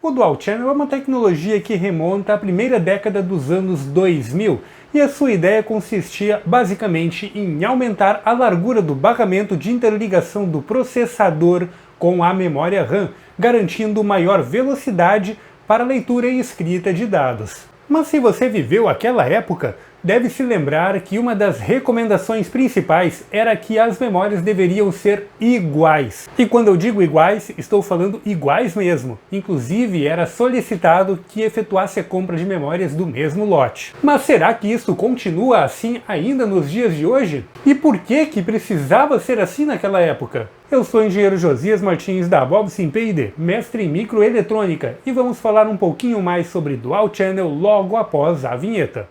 O Dual Channel é uma tecnologia que remonta à primeira década dos anos 2000 e a sua ideia consistia basicamente em aumentar a largura do barramento de interligação do processador com a memória RAM, garantindo maior velocidade para leitura e escrita de dados. Mas se você viveu aquela época, deve se lembrar que uma das recomendações principais era que as memórias deveriam ser iguais. E quando eu digo iguais, estou falando iguais mesmo. Inclusive, era solicitado que efetuasse a compra de memórias do mesmo lote. Mas será que isso continua assim ainda nos dias de hoje? E por que precisava ser assim naquela época? Eu sou o engenheiro Josias Martins da Bobsin P&D, mestre em microeletrônica, e vamos falar um pouquinho mais sobre Dual Channel logo após a vinheta.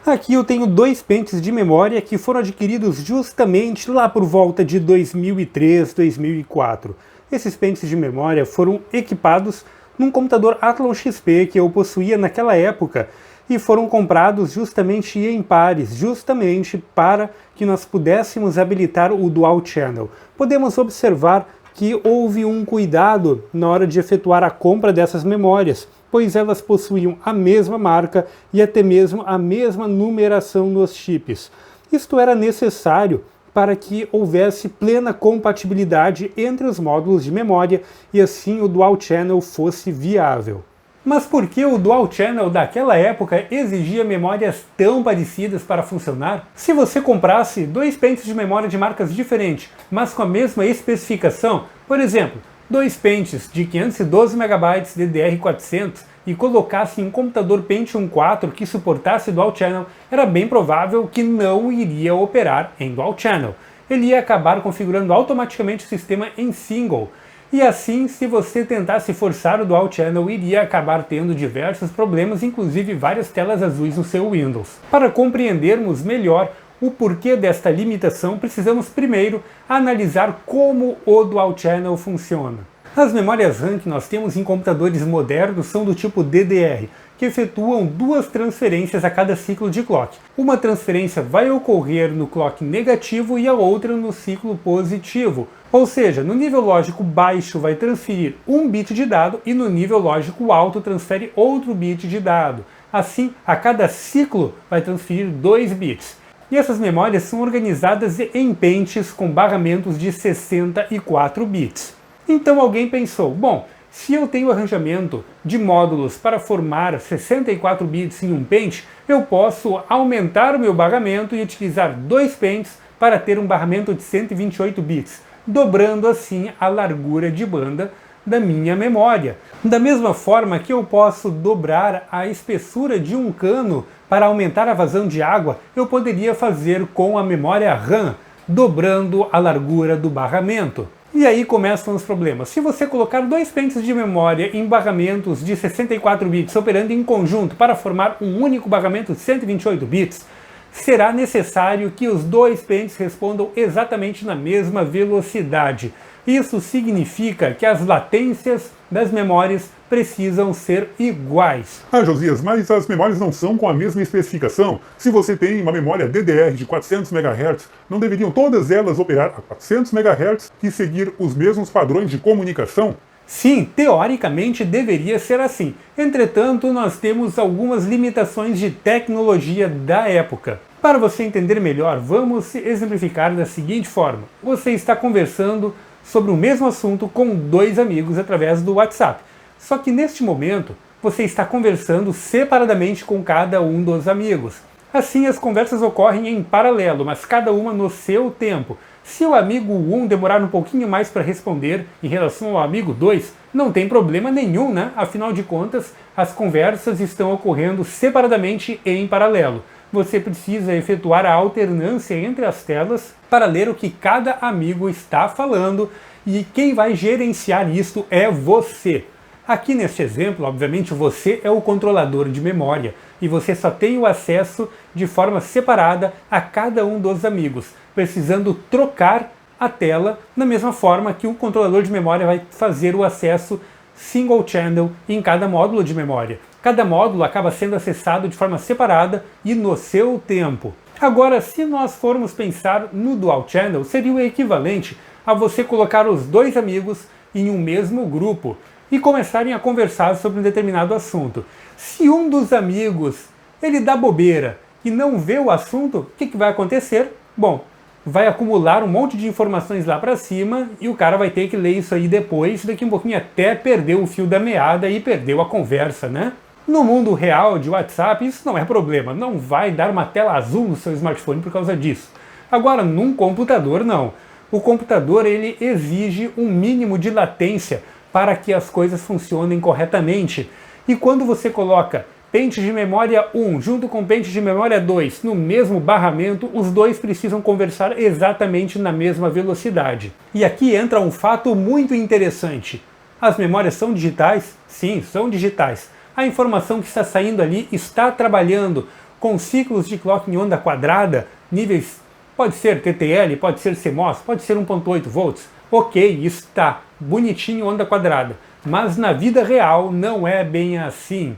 Aqui eu tenho dois pentes de memória que foram adquiridos justamente lá por volta de 2003, 2004. Esses pentes de memória foram equipados num computador Athlon XP que eu possuía naquela época e foram comprados justamente em pares, justamente para que nós pudéssemos habilitar o Dual Channel. Podemos observar que houve um cuidado na hora de efetuar a compra dessas memórias, pois elas possuíam a mesma marca e até mesmo a mesma numeração nos chips. Isto era necessário para que houvesse plena compatibilidade entre os módulos de memória e assim o Dual Channel fosse viável. Mas por que o Dual Channel daquela época exigia memórias tão parecidas para funcionar? Se você comprasse dois pentes de memória de marcas diferentes, mas com a mesma especificação, por exemplo, dois pentes de 512 MB DDR400 e colocasse em um computador Pentium 4 que suportasse Dual Channel, era bem provável que não iria operar em Dual Channel. Ele ia acabar configurando automaticamente o sistema em Single. E assim, se você tentasse forçar o Dual Channel, iria acabar tendo diversos problemas, inclusive várias telas azuis no seu Windows. Para compreendermos melhor o porquê desta limitação, precisamos primeiro analisar como o Dual Channel funciona. As memórias RAM que nós temos em computadores modernos são do tipo DDR, que efetuam duas transferências a cada ciclo de clock. Uma transferência vai ocorrer no clock negativo e a outra no ciclo positivo. Ou seja, no nível lógico baixo vai transferir um bit de dado e no nível lógico alto transfere outro bit de dado. Assim, a cada ciclo vai transferir 2 bits. E essas memórias são organizadas em pentes com barramentos de 64 bits. Então alguém pensou, bom, se eu tenho arranjamento de módulos para formar 64 bits em um pente, eu posso aumentar o meu barramento e utilizar dois pentes para ter um barramento de 128 bits, dobrando assim a largura de banda da minha memória. Da mesma forma que eu posso dobrar a espessura de um cano para aumentar a vazão de água, eu poderia fazer com a memória RAM, dobrando a largura do barramento. E aí começam os problemas. Se você colocar dois pentes de memória em barramentos de 64 bits operando em conjunto para formar um único barramento de 128 bits, será necessário que os dois pentes respondam exatamente na mesma velocidade. Isso significa que as latências das memórias precisam ser iguais. Ah, Josias, mas as memórias não são com a mesma especificação? Se você tem uma memória DDR de 400 MHz, não deveriam todas elas operar a 400 MHz e seguir os mesmos padrões de comunicação? Sim, teoricamente deveria ser assim. Entretanto, nós temos algumas limitações de tecnologia da época. Para você entender melhor, vamos exemplificar da seguinte forma. Você está conversando sobre o mesmo assunto com dois amigos através do WhatsApp. Só que neste momento, você está conversando separadamente com cada um dos amigos. Assim, as conversas ocorrem em paralelo, mas cada uma no seu tempo. Se o amigo 1 demorar um pouquinho mais para responder em relação ao amigo 2, não tem problema nenhum, né? Afinal de contas, as conversas estão ocorrendo separadamente e em paralelo. Você precisa efetuar a alternância entre as telas para ler o que cada amigo está falando e quem vai gerenciar isso é você. Aqui neste exemplo, obviamente, você é o controlador de memória e você só tem o acesso de forma separada a cada um dos amigos, precisando trocar a tela, da mesma forma que o controlador de memória vai fazer o acesso single channel em cada módulo de memória. Cada módulo acaba sendo acessado de forma separada e no seu tempo. Agora, se nós formos pensar no dual channel, seria o equivalente a você colocar os dois amigos em um mesmo grupo e começarem a conversar sobre um determinado assunto. Se um dos amigos ele dá bobeira e não vê o assunto, o que vai acontecer? Bom, vai acumular um monte de informações lá para cima e o cara vai ter que ler isso aí depois, daqui um pouquinho até perdeu o fio da meada e perdeu a conversa, né? No mundo real de WhatsApp isso não é problema, não vai dar uma tela azul no seu smartphone por causa disso. Agora, num computador não. O computador ele exige um mínimo de latência para que as coisas funcionem corretamente. E quando você coloca pente de memória 1 junto com pente de memória 2 no mesmo barramento, os dois precisam conversar exatamente na mesma velocidade. E aqui entra um fato muito interessante. As memórias são digitais? Sim, são digitais. A informação que está saindo ali está trabalhando com ciclos de clock em onda quadrada, níveis, pode ser TTL, pode ser CMOS, pode ser 1.8 volts. Ok, está bonitinho onda quadrada, mas na vida real não é bem assim.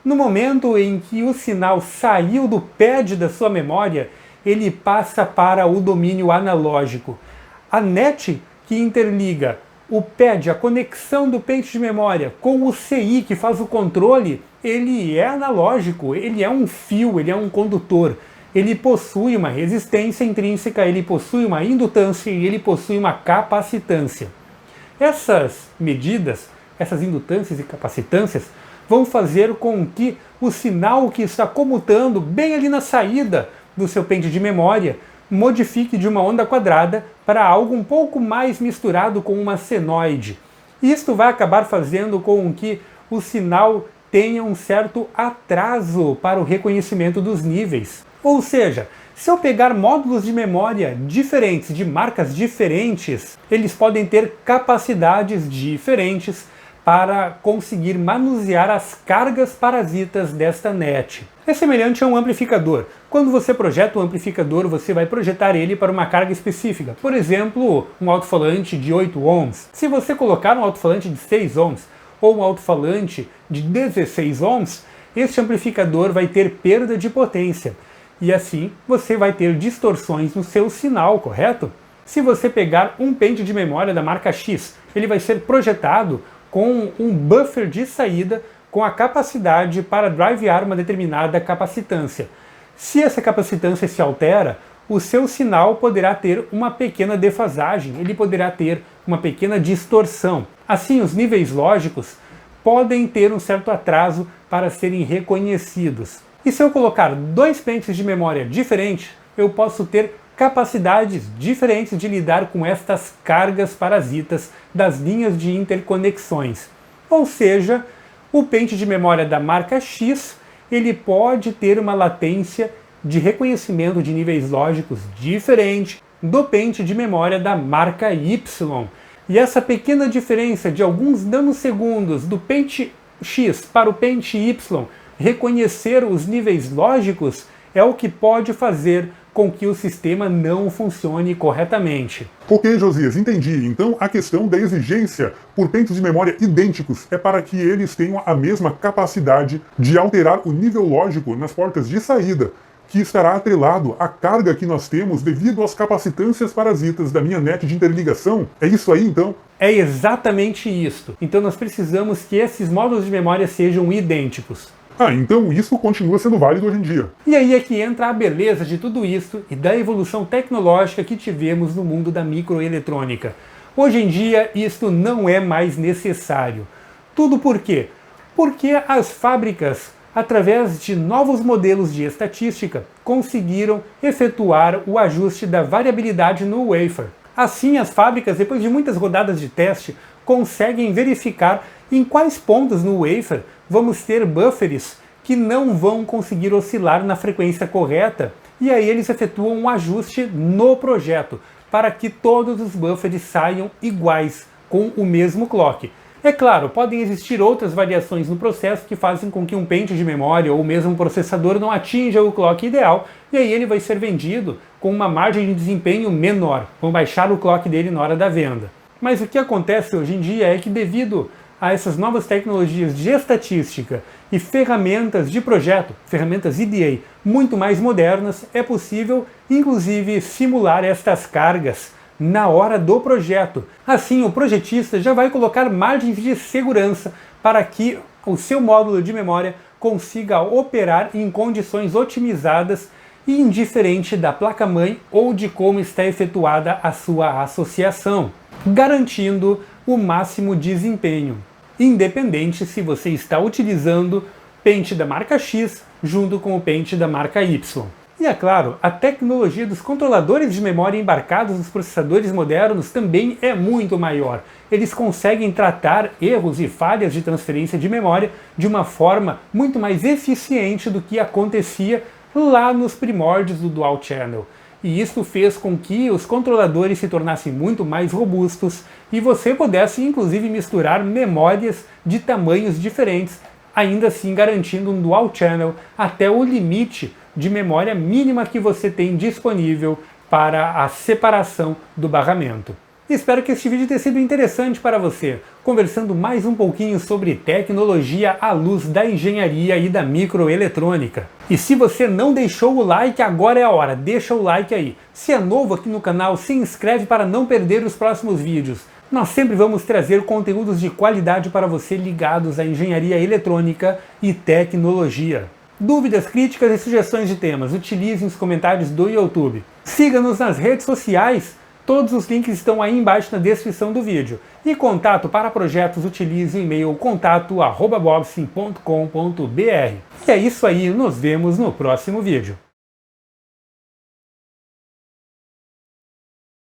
No momento em que o sinal saiu do pad da sua memória, ele passa para o domínio analógico. A NET que interliga o pad, a conexão do pente de memória com o CI que faz o controle, ele é analógico, ele é um fio, ele é um condutor. Ele possui uma resistência intrínseca, ele possui uma indutância e ele possui uma capacitância. Essas medidas, essas indutâncias e capacitâncias, vão fazer com que o sinal que está comutando bem ali na saída do seu pente de memória modifique de uma onda quadrada para algo um pouco mais misturado com uma senoide. Isto vai acabar fazendo com que o sinal tenha um certo atraso para o reconhecimento dos níveis. Ou seja, se eu pegar módulos de memória diferentes, de marcas diferentes, eles podem ter capacidades diferentes para conseguir manusear as cargas parasitas desta NET. É semelhante a um amplificador. Quando você projeta um amplificador, você vai projetar ele para uma carga específica. Por exemplo, um alto-falante de 8 ohms. Se você colocar um alto-falante de 6 ohms ou um alto-falante de 16 ohms, este amplificador vai ter perda de potência. E assim você vai ter distorções no seu sinal, correto? Se você pegar um pente de memória da marca X, ele vai ser projetado com um buffer de saída com a capacidade para drivear uma determinada capacitância. Se essa capacitância se altera, o seu sinal poderá ter uma pequena defasagem, ele poderá ter uma pequena distorção. Assim, os níveis lógicos podem ter um certo atraso para serem reconhecidos. E se eu colocar dois pentes de memória diferentes, eu posso ter capacidades diferentes de lidar com estas cargas parasitas das linhas de interconexões. Ou seja, o pente de memória da marca X, ele pode ter uma latência de reconhecimento de níveis lógicos diferente do pente de memória da marca Y. E essa pequena diferença de alguns nanosegundos do pente X para o pente Y reconhecer os níveis lógicos é o que pode fazer com que o sistema não funcione corretamente. Ok, Josias, entendi. Então a questão da exigência por pentes de memória idênticos é para que eles tenham a mesma capacidade de alterar o nível lógico nas portas de saída, que estará atrelado à carga que nós temos devido às capacitâncias parasitas da minha NET de interligação. É isso aí, então? É exatamente isso. Então nós precisamos que esses módulos de memória sejam idênticos. Ah, então isso continua sendo válido hoje em dia. E aí é que entra a beleza de tudo isso e da evolução tecnológica que tivemos no mundo da microeletrônica. Hoje em dia isto não é mais necessário. Tudo por quê? Porque as fábricas, através de novos modelos de estatística, conseguiram efetuar o ajuste da variabilidade no wafer. Assim, as fábricas, depois de muitas rodadas de teste, conseguem verificar em quais pontos no wafer vamos ter buffers que não vão conseguir oscilar na frequência correta, e aí eles efetuam um ajuste no projeto para que todos os buffers saiam iguais, com o mesmo clock. É claro, podem existir outras variações no processo que fazem com que um pente de memória ou mesmo um processador não atinja o clock ideal, e aí ele vai ser vendido com uma margem de desempenho menor, vão baixar o clock dele na hora da venda. Mas o que acontece hoje em dia é que, devido a essas novas tecnologias de estatística e ferramentas de projeto, ferramentas EDA muito mais modernas, é possível inclusive simular estas cargas na hora do projeto. Assim, o projetista já vai colocar margens de segurança para que o seu módulo de memória consiga operar em condições otimizadas e indiferente da placa-mãe ou de como está efetuada a sua associação, garantindo o máximo desempenho, independente se você está utilizando pente da marca X junto com o pente da marca Y. E é claro, a tecnologia dos controladores de memória embarcados nos processadores modernos também é muito maior. Eles conseguem tratar erros e falhas de transferência de memória de uma forma muito mais eficiente do que acontecia lá nos primórdios do Dual Channel. E isso fez com que os controladores se tornassem muito mais robustos e você pudesse inclusive misturar memórias de tamanhos diferentes, ainda assim garantindo um Dual Channel até o limite de memória mínima que você tem disponível para a separação do barramento. Espero que este vídeo tenha sido interessante para você, conversando mais um pouquinho sobre tecnologia à luz da engenharia e da microeletrônica. E se você não deixou o like, agora é a hora, deixa o like aí. Se é novo aqui no canal, se inscreve para não perder os próximos vídeos. Nós sempre vamos trazer conteúdos de qualidade para você ligados à engenharia eletrônica e tecnologia. Dúvidas, críticas e sugestões de temas, utilize os comentários do YouTube. Siga-nos nas redes sociais, todos os links estão aí embaixo na descrição do vídeo. E contato para projetos, utilize o e-mail contato@bobsim.com.br. E é isso aí, nos vemos no próximo vídeo.